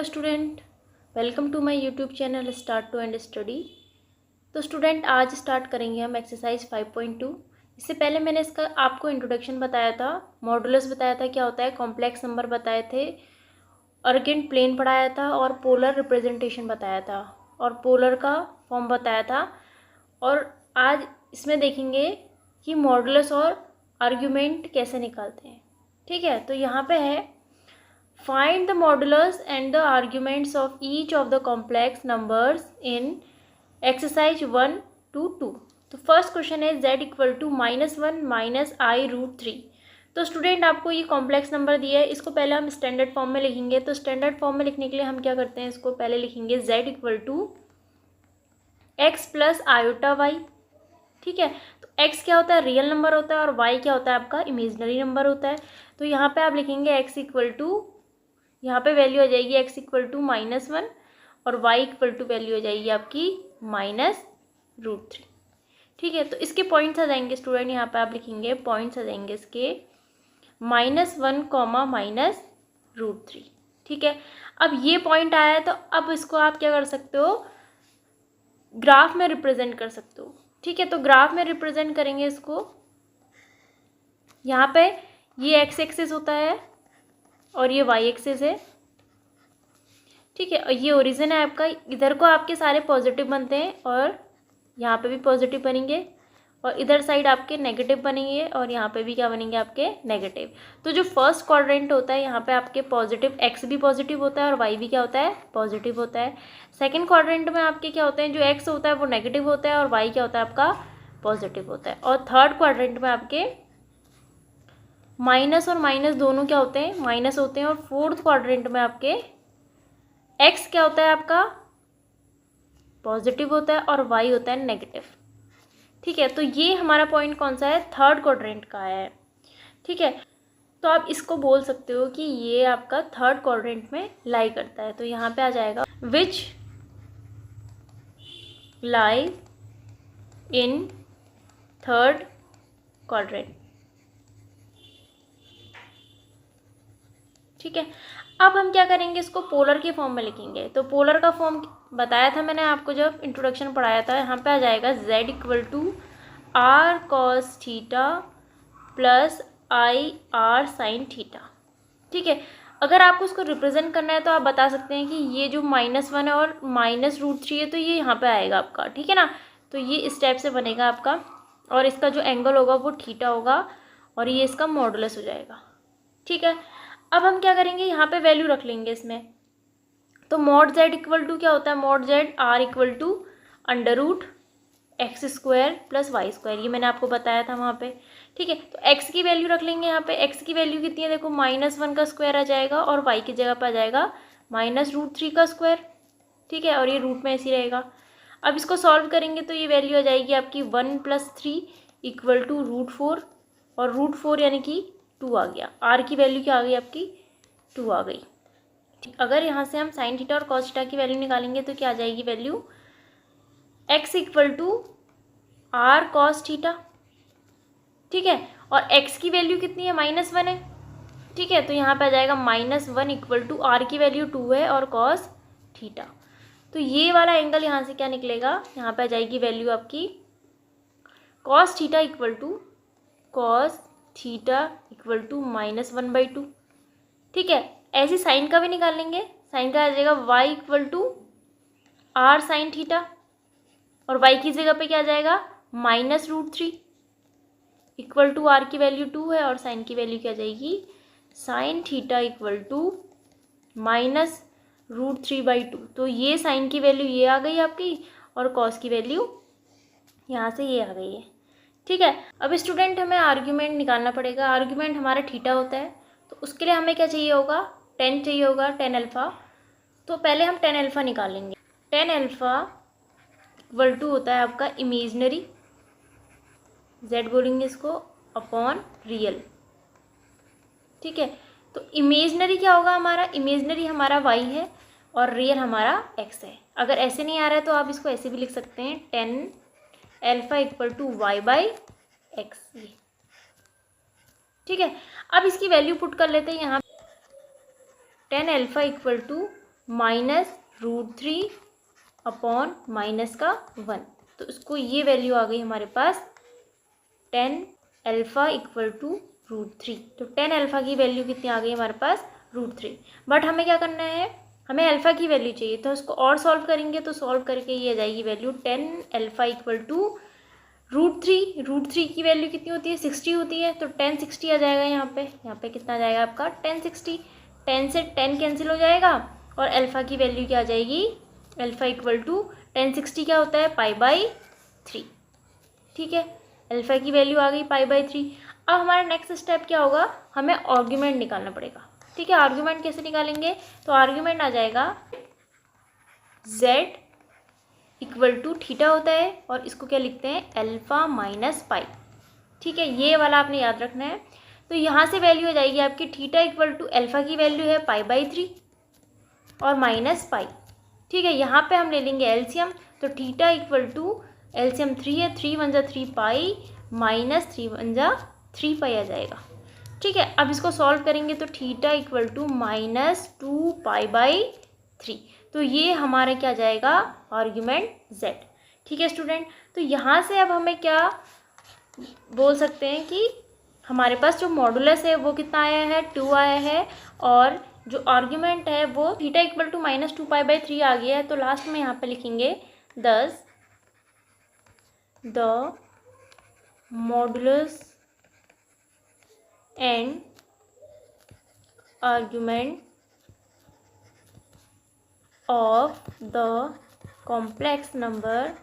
Student, welcome to my YouTube channel start to end study. तो student, आज start करेंगे हम एक्सरसाइज 5.2। इससे पहले मैंने इसका आपको इंट्रोडक्शन बताया था, मॉडुलस बताया था क्या होता है, कॉम्प्लेक्स नंबर बताए थे, अर्गेंट प्लेन पढ़ाया था और पोलर रिप्रेजेंटेशन बताया था और पोलर का फॉर्म बताया था। और आज इसमें देखेंगे कि मॉडुलस और आर्ग्यूमेंट कैसे निकालते हैं। ठीक है, तो यहाँ पे है find the modulus and the arguments of each of the complex numbers in exercise 1 to 2। तो फर्स्ट क्वेश्चन है z equal to -1 minus i√3। तो स्टूडेंट आपको ये कॉम्प्लेक्स नंबर दिया है, इसको पहले हम स्टैंडर्ड फॉर्म में लिखेंगे। तो स्टैंडर्ड फॉर्म में लिखने के लिए हम क्या करते हैं, इसको पहले लिखेंगे z equal to x plus iota y. ठीक है, तो x क्या होता है, रियल नंबर होता है, और y क्या होता है, आपका इमेजनरी नंबर होता है। तो यहाँ पे आप लिखेंगे x इक्वल टू, यहाँ पे वैल्यू आ जाएगी x इक्वल टू -1 और y इक्वल टू वैल्यू आ जाएगी आपकी -√3। ठीक है, तो इसके पॉइंट्स आ जाएंगे स्टूडेंट, यहाँ पे आप लिखेंगे पॉइंट्स आ जाएंगे इसके -1, -√3। ठीक है, अब ये पॉइंट आया है तो अब इसको आप क्या कर सकते हो, ग्राफ में रिप्रेजेंट कर सकते हो। ठीक है, तो ग्राफ में रिप्रेजेंट करेंगे इसको। यहाँ पे ये x एक्सिस होता है और ये y एक्सिस है। ठीक है, और ये ओरिजिन है आपका, इधर को आपके सारे पॉजिटिव बनते हैं और यहाँ पे भी पॉजिटिव बनेंगे और इधर साइड आपके नेगेटिव बनेंगे और यहाँ पे भी क्या बनेंगे, आपके नेगेटिव। तो जो फर्स्ट क्वाड्रेंट होता है यहाँ पे आपके पॉजिटिव, x भी पॉजिटिव होता है और y भी क्या होता है, पॉजिटिव होता है। सेकेंड क्वाड्रेंट में आपके क्या होते हैं, जो x होता है वो नेगेटिव होता है और y क्या होता है, आपका पॉजिटिव होता है। और थर्ड क्वाड्रेंट में आपके माइनस और माइनस दोनों क्या होते हैं, माइनस होते हैं। और फोर्थ क्वाड्रेंट में आपके x क्या होता है, आपका पॉजिटिव होता है और y होता है नेगेटिव। ठीक है, तो ये हमारा पॉइंट कौन सा है, थर्ड क्वाड्रेंट का है। ठीक है, तो आप इसको बोल सकते हो कि ये आपका थर्ड क्वाड्रेंट में लाई करता है। तो यहाँ पे आ जाएगा विच लाई इन थर्ड क्वाड्रेंट। ठीक है, अब हम क्या करेंगे, इसको पोलर के फॉर्म में लिखेंगे। तो पोलर का फॉर्म बताया था मैंने आपको जब इंट्रोडक्शन पढ़ाया था। यहाँ पे आ जाएगा z equal to r cos theta plus i r sin theta. ठीक है, अगर आपको इसको रिप्रेजेंट करना है तो आप बता सकते हैं कि ये जो -1 है और -√3 है तो ये यहाँ पे आएगा आपका। ठीक है ना, तो ये इस टाइप से बनेगा आपका और इसका जो एंगल होगा वो थीटा होगा और ये इसका मॉडुलस हो जाएगा। ठीक है, अब हम क्या करेंगे, यहाँ पे वैल्यू रख लेंगे इसमें। तो मॉड z इक्वल टू क्या होता है, mod z r equal to √x² plus y², ये मैंने आपको बताया था वहाँ पे। ठीक है, तो x की वैल्यू रख लेंगे। यहाँ पे x की वैल्यू कितनी है, देखो -1 का स्क्वायर आ जाएगा और y की जगह पे आ जाएगा -√3 का स्क्वायर। ठीक है, और ये रूट में ऐसे ही रहेगा। अब इसको सॉल्व करेंगे तो ये वैल्यू आ जाएगी आपकी 1 + 3 इक्वल टू √4 और √4 यानी कि 2 आ गया। r की वैल्यू क्या आ गई आपकी, 2 आ गई। अगर यहाँ से हम साइन थीटा और कॉस थीटा की वैल्यू निकालेंगे तो क्या आ जाएगी value, x equal to r cos theta. ठीक है, और x की वैल्यू कितनी है, -1 है। ठीक है, तो यहाँ पे आ जाएगा -1 इक्वल टू r की वैल्यू 2 है और cos थीटा। तो ये वाला एंगल यहाँ से क्या निकलेगा, यहाँ पे आ जाएगी वैल्यू आपकी cos theta equal to cos theta equal to -1/2। ठीक है, ऐसे साइन का भी निकाल लेंगे। साइन का आ जाएगा y equal to r sin theta और y की जगह पे क्या आ जाएगा, -√3 इक्वल टू r की वैल्यू 2 है और साइन की वैल्यू क्या आ जाएगी, sin थीटा इक्वल टू -√3/2। तो ये साइन की वैल्यू ये आ गई आपकी और कॉस की वैल्यू यहाँ से ये आ गई है। ठीक है, अब स्टूडेंट हमें आर्ग्यूमेंट निकालना पड़ेगा। आर्ग्यूमेंट हमारा थीटा होता है, तो उसके लिए हमें क्या चाहिए होगा, tan चाहिए होगा, tan अल्फ़ा। तो पहले हम tan अल्फ़ा निकालेंगे। tan अल्फ़ा इक्वल टू होता है आपका इमेजनरी, z बोलेंगे इसको, अपॉन रियल। ठीक है, तो इमेजनरी क्या होगा हमारा, इमेजनरी हमारा y है और रियल हमारा x है। अगर ऐसे नहीं आ रहा है तो आप इसको ऐसे भी लिख सकते हैं, tan alpha equal to y/x। ठीक है, अब इसकी वैल्यू पुट कर लेते हैं यहाँ। tan alpha equal to -√3 upon -1। तो इसको ये वैल्यू आ गई हमारे पास 10 अल्फ़ा इक्वल टू √3। तो 10 अल्फ़ा की वैल्यू कितनी आ गई हमारे पास √3। बट हमें क्या करना है, हमें अल्फ़ा की वैल्यू चाहिए, तो इसको और सॉल्व करेंगे तो सॉल्व करके ये आ जाएगी वैल्यू 10 अल्फ़ा इक्वल टू √3। √3 की वैल्यू कितनी होती है 60 होती है, तो 10 60 आ जाएगा यहाँ पे कितना आ जाएगा आपका 10 60। 10 से 10 कैंसिल हो जाएगा और अल्फ़ा की वैल्यू क्या आ जाएगी, अल्फ़ा इक्वल टू 10 60 क्या होता है π/3। ठीक है, अल्फ़ा की वैल्यू आ गई π/3। अब हमारा नेक्स्ट स्टेप क्या होगा, हमें आर्ग्यूमेंट निकालना पड़ेगा। ठीक है, आर्ग्यूमेंट कैसे निकालेंगे, तो आर्ग्यूमेंट आ जाएगा z इक्वल टू थीटा होता है और इसको क्या लिखते हैं अल्फ़ा माइनस पाई। ठीक है, ये वाला आपने याद रखना है। तो यहाँ से वैल्यू आ जाएगी आपकी थीटा इक्वल टू अल्फ़ा की वैल्यू है π/3 और माइनस पाई। ठीक है, यहाँ पे हम ले लेंगे एलसीएम, तो थीटा इक्वल टू एलसीएम 3 है, 3 × 3 पाई माइनस 3 × 3 पाई आ जाएगा। ठीक है, अब इसको सॉल्व करेंगे तो थीटा इक्वल टू -2 π/3। तो ये हमारा क्या जाएगा आर्ग्यूमेंट z। ठीक है स्टूडेंट, तो यहाँ से अब हमें क्या बोल सकते हैं कि हमारे पास जो मॉडुलस है वो कितना आया है 2 आया है, और जो आर्ग्यूमेंट है वो थीटा इक्वल टू -2 π/3 आ गया है। तो लास्ट में यहाँ पे लिखेंगे दस the modulus and argument of the complex number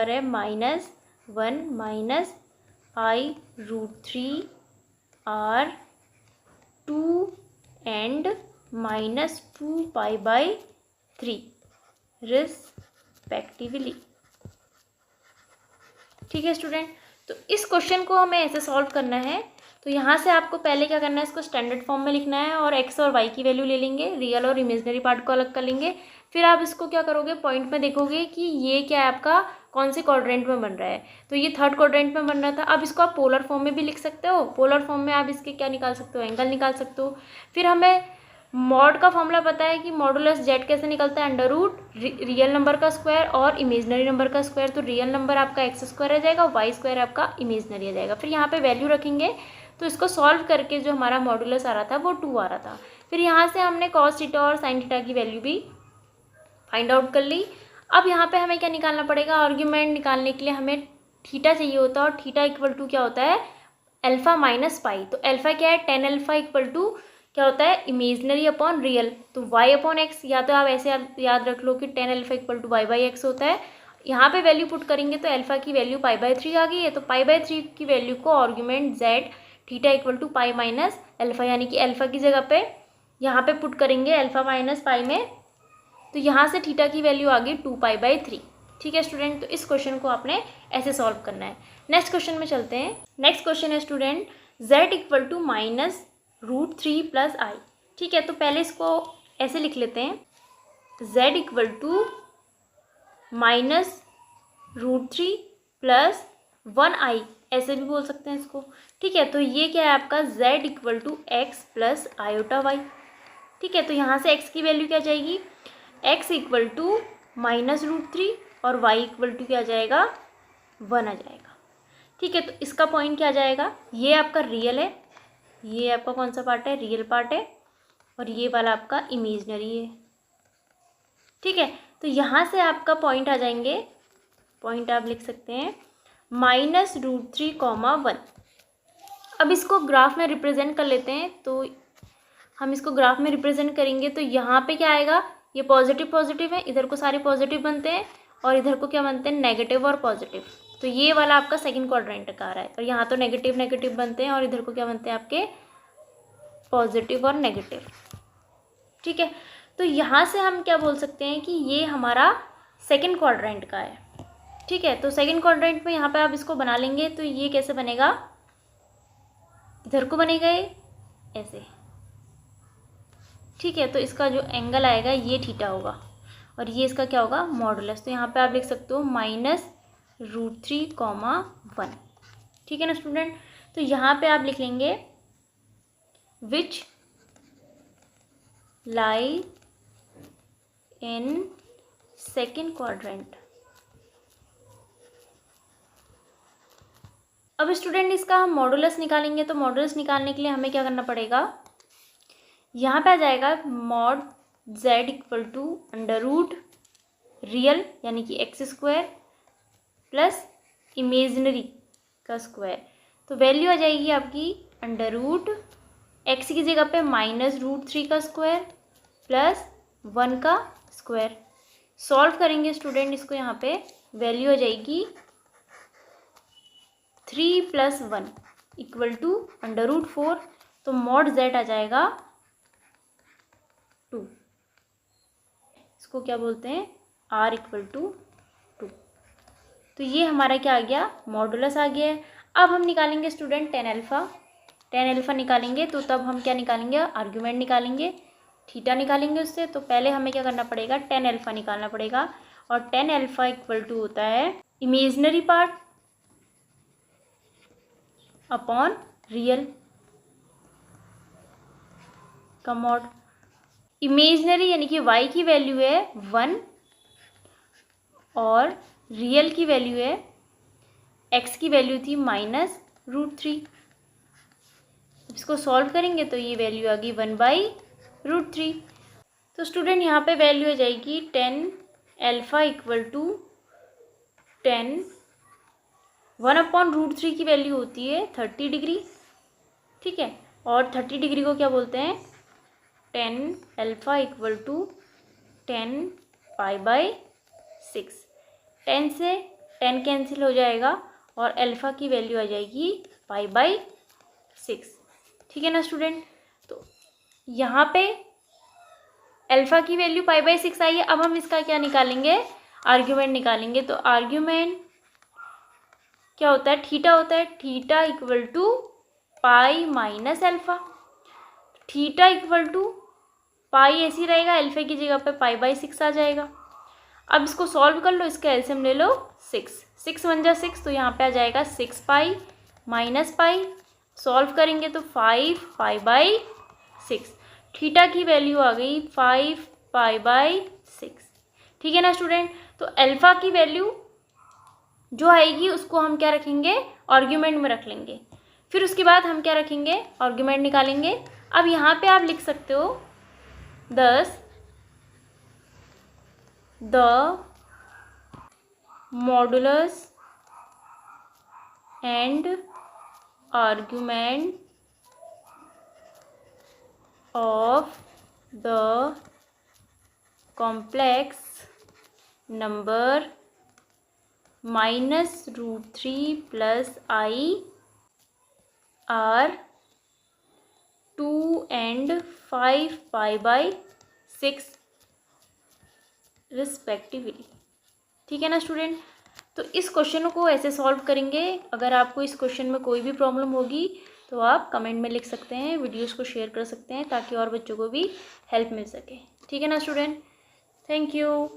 है -1 -i√3 are 2 and -2 π/3 रिस्पेक्टिवली। ठीक है स्टूडेंट, तो इस क्वेश्चन को हमें ऐसे सॉल्व करना है। तो यहाँ से आपको पहले क्या करना है, इसको स्टैंडर्ड फॉर्म में लिखना है और x और y की वैल्यू ले लेंगे, रियल और इमेजनरी पार्ट को अलग कर लेंगे। फिर आप इसको क्या करोगे, पॉइंट में देखोगे कि ये क्या है आपका कौन से क्वाड्रेंट में बन रहा है। तो ये थर्ड क्वाड्रेंट में बन रहा था। अब इसको आप पोलर फॉर्म में भी लिख सकते हो, पोलर फॉर्म में आप इसके क्या निकाल सकते हो, एंगल निकाल सकते हो। फिर हमें मॉड का फॉर्मूला पता है कि मॉडुलस z कैसे निकलता है, अंडर रूट रियल नंबर का स्क्वायर और इमेजनरी नंबर का स्क्वायर। तो रियल नंबर आपका x² आ जाएगा, y² आपका इमेजनरी आ जाएगा। फिर यहाँ पे वैल्यू रखेंगे, तो इसको सॉल्व करके जो हमारा मॉडुलस आ रहा था वो 2 आ रहा था। फिर यहाँ से हमने cos थीटा और sin थीटा की वैल्यू भी फाइंड आउट कर ली। अब यहाँ पे हमें क्या निकालना पड़ेगा, आर्ग्यूमेंट निकालने के लिए हमें थीटा चाहिए होता है, और थीटा इक्वल टू क्या होता है अल्फ़ा माइनस पाई। तो अल्फ़ा क्या है 10 अल्फ़ा इक्वल टू क्या होता है इमेजनरी अपॉन रियल, तो y/x, या तो आप ऐसे याद रख लो कि 10 अल्फ़ा इक्वल टू y/x होता है। यहाँ पे वैल्यू पुट करेंगे तो अल्फ़ा की वैल्यू π/3 आ गई है, तो π/3 की वैल्यू को argument z theta equal to pi minus alpha, यानी कि अल्फ़ा की जगह पे यहाँ पे पुट करेंगे अल्फ़ा माइनस पाई में, तो यहाँ से थीटा की वैल्यू आ गई 2 π/3। ठीक है स्टूडेंट, तो इस क्वेश्चन को आपने ऐसे सॉल्व करना है। नेक्स्ट क्वेश्चन में चलते हैं। नेक्स्ट क्वेश्चन है student z equal to -√3 + i। ठीक है, तो पहले इसको ऐसे लिख लेते हैं, z इक्वल टू -√3 + 1i, ऐसे भी बोल सकते हैं इसको। ठीक है, तो ये क्या है आपका z equal to x + i/y। ठीक है, तो यहाँ से x की वैल्यू क्या जाएगी, x इक्वल टू -√3 और y इक्वल टू क्या आ जाएगा 1 आ जाएगा। ठीक है, तो इसका पॉइंट क्या आ जाएगा, ये आपका रियल है, ये आपका कौन सा पार्ट है रियल पार्ट है, और ये वाला आपका इमेजनरी है। ठीक है, तो यहाँ से आपका पॉइंट आ जाएंगे, पॉइंट आप लिख सकते हैं -√3, 1। अब इसको ग्राफ में रिप्रेजेंट कर लेते हैं। तो हम इसको ग्राफ में रिप्रेजेंट करेंगे तो यहाँ पे क्या आएगा, ये पॉजिटिव पॉजिटिव है, इधर को सारे पॉजिटिव बनते हैं और इधर को क्या बनते हैं नेगेटिव और पॉजिटिव। तो ये वाला आपका सेकंड क्वाड्रेंट का आ रहा है, और यहाँ तो नेगेटिव नेगेटिव बनते हैं और इधर को क्या बनते हैं आपके पॉजिटिव और नेगेटिव। ठीक है, तो यहाँ से हम क्या बोल सकते हैं कि ये हमारा सेकंड क्वाड्रेंट का है। ठीक है, तो सेकंड क्वाड्रेंट में यहाँ पे आप इसको बना लेंगे, तो ये कैसे बनेगा, इधर को बनेगा ये ऐसे। ठीक है, तो इसका जो एंगल आएगा ये थीटा होगा, और ये इसका क्या होगा मॉडुलस। तो यहाँ पे आप लिख सकते हो -√3, 1। ठीक है ना स्टूडेंट, तो यहाँ पे आप लिख लेंगे विच lie in second quadrant। अब स्टूडेंट इसका हम मॉडुलस निकालेंगे, तो मॉडुलस निकालने के लिए हमें क्या करना पड़ेगा, यहाँ पे आ जाएगा mod z equal to under root real यानी कि एक्स स्क्वायर प्लस इमेजनरी का स्क्वायर। तो वैल्यू आ जाएगी आपकी अंडर रूट एक्स की जगह पे -√3 का स्क्वायर प्लस 1 का स्क्वायर। सॉल्व करेंगे स्टूडेंट इसको, यहाँ पे वैल्यू आ जाएगी 3 + 1 इक्वल टू अंडर रूट 4। तो मॉड z आ जाएगा 2। इसको क्या बोलते हैं, r इक्वल टू 2। तो ये हमारा क्या आ गया, मॉडुलस आ गया है। अब हम निकालेंगे स्टूडेंट टेन अल्फ़ा निकालेंगे। तो तब हम क्या निकालेंगे, आर्ग्यूमेंट निकालेंगे, थीटा निकालेंगे उससे। तो पहले हमें क्या करना पड़ेगा, टेन अल्फ़ा निकालना पड़ेगा। और टेन अल्फ़ा इक्वल टू होता है इमेजनरी पार्ट अपॉन रियल का मॉड। इमेजनरी यानी कि y की वैल्यू है 1 और रियल की वैल्यू है, x की वैल्यू थी -√3। इसको सॉल्व करेंगे तो ये वैल्यू आ गई 1/√3। तो स्टूडेंट यहाँ पे वैल्यू आ जाएगी टेन अल्फ़ा इक्वल टू 1/√3 की वैल्यू होती है 30 डिग्री, ठीक है। और 30 डिग्री को क्या बोलते हैं, टेन अल्फ़ा इक्वल टू 10π/6। 10 से 10 कैंसिल हो जाएगा और अल्फ़ा की वैल्यू आ जाएगी π/6, ठीक है ना स्टूडेंट। तो यहाँ पे अल्फ़ा की वैल्यू π/6 आई है। अब हम इसका क्या निकालेंगे, आर्ग्यूमेंट निकालेंगे। तो आर्ग्यूमेंट क्या होता है, थीटा होता है। Theta equal to pi minus alpha. Theta equal to pi ऐसी रहेगा, अल्फ़ा की जगह पे π/6 आ जाएगा। अब इसको सॉल्व कर लो, इसका एलसीएम ले लो 6 1 जा 6, तो यहाँ पे आ जाएगा 6π माइनस पाई। सॉल्व करेंगे तो 5π/6। थीटा की वैल्यू आ गई 5π/6, ठीक है ना स्टूडेंट। तो अल्फ़ा की वैल्यू जो आएगी उसको हम क्या रखेंगे, आर्ग्यूमेंट में रख लेंगे। फिर उसके बाद हम क्या रखेंगे, आर्ग्यूमेंट निकालेंगे। अब यहाँ पे आप लिख सकते हो 10 the modulus and argument of the complex number -√3 + i are 2 and 5π/6 respectively, ठीक है ना स्टूडेंट। तो इस क्वेश्चन को ऐसे सॉल्व करेंगे। अगर आपको इस क्वेश्चन में कोई भी प्रॉब्लम होगी तो आप कमेंट में लिख सकते हैं, वीडियोस को शेयर कर सकते हैं ताकि और बच्चों को भी हेल्प मिल सके, ठीक है ना स्टूडेंट। Thank you.